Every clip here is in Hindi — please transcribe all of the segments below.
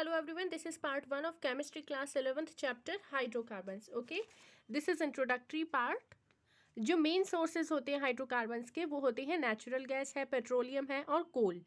Hello everyone, this is part 1 of chemistry class 11th chapter hydrocarbons. Okay, this is introductory part. जो मेन सोर्सेज होते हैं हाइड्रोकार्बन्स के वो होते हैं नेचुरल गैस है, पेट्रोलियम है और कोल।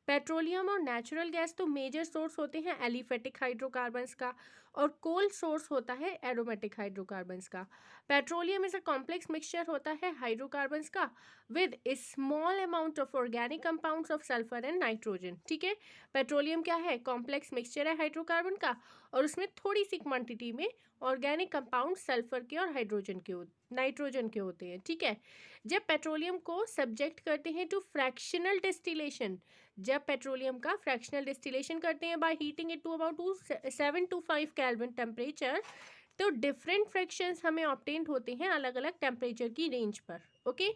पेट्रोलियम और नेचुरल गैस तो मेजर सोर्स होते हैं एलिफेटिक हाइड्रोकार्बन्स का, और कोल सोर्स होता है एरोमेटिक हाइड्रोकार्बन्स का। Petroleum is a complex mixture होता है हाइड्रोकार्बन्स का with A small amount of organic compounds of sulphur and nitrogen. ठीक है, पेट्रोलियम क्या है? कॉम्प्लेक्स मिक्सचर है हाइड्रोकार्बन का, और उसमें थोड़ी सी क्वांटिटी में ऑर्गेनिक कंपाउंड सल्फर के और हाइड्रोजन के नाइट्रोजन के होते हैं। ठीक है, जब पेट्रोलियम को सब्जेक्ट करते हैं टू फ्रैक्शनल डिस्टिलेशन, जब पेट्रोलियम का फ्रैक्शनल डिस्टिलेशन करते हैं by heating it to about 7 to 5 kelvin temperature, तो डिफरेंट फ्रैक्शंस हमें ऑब्टेन होते हैं अलग अलग टेम्परेचर की रेंज पर। Okay,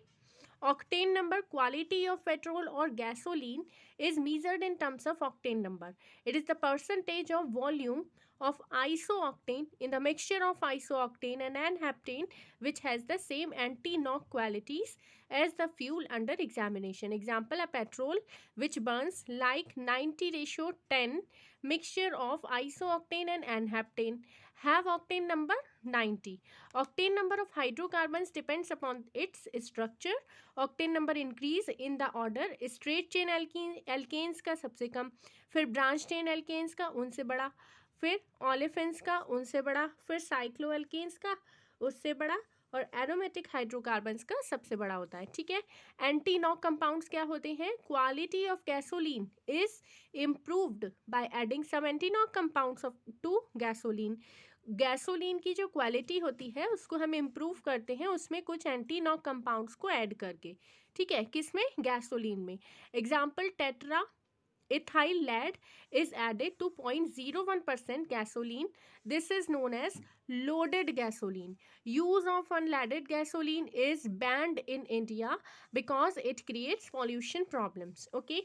octane number, quality of petrol or gasoline is measured in terms of octane number. It is the percentage of volume of isooctane in the mixture of isooctane and n-heptane which has the same anti-knock qualities as the fuel under examination. Example, a petrol which burns like 90:10 mixture of isooctane and n-heptane have octane number 90. Octane number of hydrocarbons depends upon its structure. Octane number increase in the order straight chain alkanes का सबसे कम, फिर ब्रांच चेन एल्केन्स का उनसे बड़ा, फिर ओलेफेंस का उनसे बड़ा, फिर साइक्लो एल्केन्स का उससे बड़ा, और एरोमेटिक हाइड्रोकार्बन्स का सबसे बड़ा होता है। ठीक है, एंटी नॉक कंपाउंड्स क्या होते हैं? Quality of gasoline is improved by adding some anti knock compounds of to gasoline. Gasoline की जो क्वालिटी होती है उसको हम इम्प्रूव करते हैं उसमें कुछ एंटी नॉक कंपाउंड्स को ऐड करके। ठीक है, किसमें? गैसोलीन में। Example, tetra ethyl lead is added to 0.01% gasoline. This is known as loaded gasoline. Use of unleaded gasoline is banned in India because it creates pollution problems. Okay,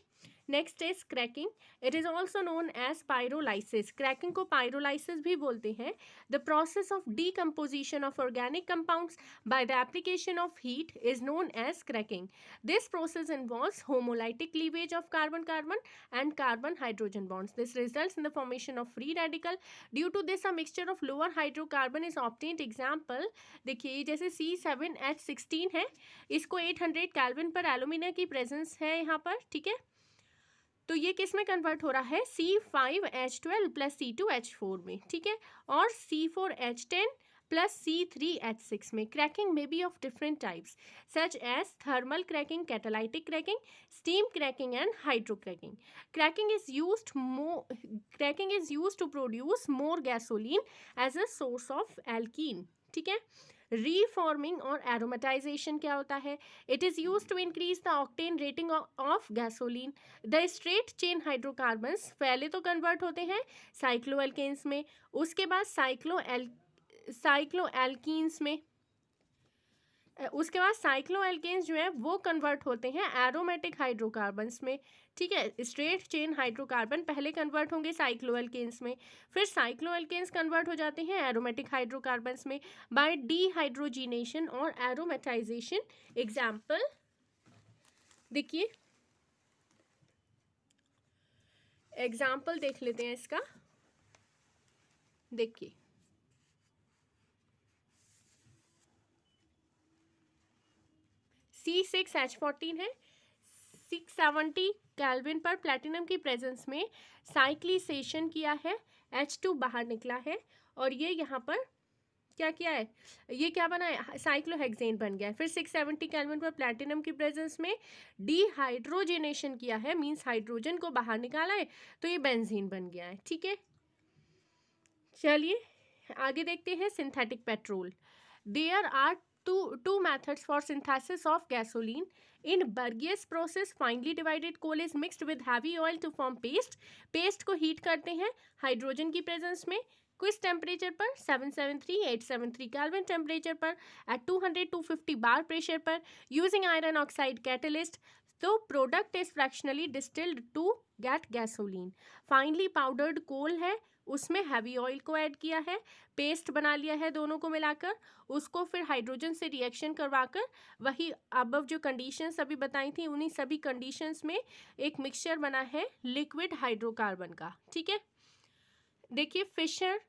next is cracking. It is also known as pyrolysis. Cracking को pyrolysis भी बोलते हैं. The process of decomposition of organic compounds by the application of heat is known as cracking. This process involves homolytic cleavage of carbon-carbon and carbon-hydrogen bonds. This results in the formation of free radical. Due to this, a mixture of lower hydrocarbon is obtained. Example, देखिए जैसे C7H16 है, इसको 800 केल्विन पर एल्यूमिना की प्रेजेंस है यहाँ पर। ठीक है, तो ये किस में कन्वर्ट हो रहा है? C5H12 प्लस C2H4 में। ठीक है, और C4H10 plus C3H6 में। Cracking may be of different types such as thermal cracking, catalytic cracking, steam cracking and hydrocracking. Cracking is used to produce more gasoline as a source of alkene. ठीक है, reforming और aromatization क्या होता है? It is used to increase the octane rating of gasoline. The straight chain hydrocarbons पहले तो convert होते हैं cycloalkanes में, उसके बाद साइक्लोएल्कीन्स में, उसके बाद साइक्लोएल्केन्स जो है वो कन्वर्ट होते हैं एरोमेटिक हाइड्रोकार्बन्स में। ठीक है, स्ट्रेट चेन हाइड्रोकार्बन पहले कन्वर्ट होंगे साइक्लोएल्केन्स में, फिर साइक्लोएल्केन्स कन्वर्ट हो जाते हैं एरोमेटिक हाइड्रोकार्बन्स में बाय डीहाइड्रोजिनेशन और एरोमेटाइजेशन। एग्जाम्पल देखिए, एग्जाम्पल देख लेते हैं इसका। देखिए, C6H14 है, 670 केल्विन पर प्लेटिनम की प्रेजेंस में साइक्लिसेशन किया है, H2 बाहर निकला है, और ये यहाँ पर क्या किया है? ये क्या बना है? साइक्लोहेक्सेन बन गया है। फिर 670 केल्विन पर प्लेटिनम की प्रेजेंस में डीहाइड्रोजिनेशन किया है, मीन्स हाइड्रोजन को बाहर निकाला है, तो ये बेंजीन बन गया है। ठीक है, चलिए आगे देखते हैं synthetic petrol. There are two methods for synthesis of gasoline. In Burgess process, finely divided coal is mixed with heavy oil to form paste. Paste को हीट करते हैं हाइड्रोजन की प्रेजेंस में, किस टेम्परेचर पर? 773-873 केल्विन टेम्परेचर पर, एट 200-250 बार प्रेशर पर, यूजिंग आयरन ऑक्साइड कैटलिस्ट। तो product is fractionally distilled to get gasoline. Finally powdered coal है, उसमें हैवी ऑयल को ऐड किया है, पेस्ट बना लिया है दोनों को मिलाकर, उसको फिर हाइड्रोजन से रिएक्शन करवाकर वही अबव जो कंडीशंस अभी बताई थी उन्हीं सभी कंडीशंस में एक मिक्सचर बना है लिक्विड हाइड्रोकार्बन का। ठीक है, देखिए Fischer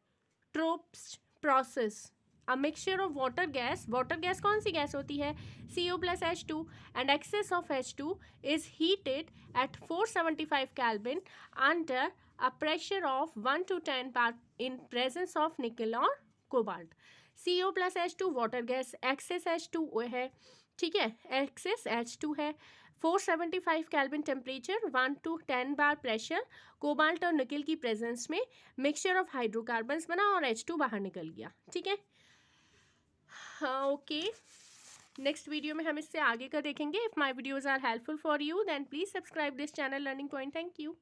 Tropsch process, a mixture of water gas कौन सी गैस होती है, CO+H2 and excess of H2 is heated at 475 kelvin under a pressure of 1 to 10 bar in presence of nickel और cobalt. CO+H2 water gas, access H2 है, ठीक है, एक्सेस H2 है, 475 kelvin temperature, 1 to 10 bar pressure, cobalt और निकल की प्रेजेंस में मिक्सचर ऑफ हाइड्रोकार्बन्स बना और H2 बाहर निकल गया, ठीक है। हाँ ओके, नेक्स्ट वीडियो में हम इससे आगे का देखेंगे। If my videos are helpful for you then please subscribe this channel learning point. Thank you.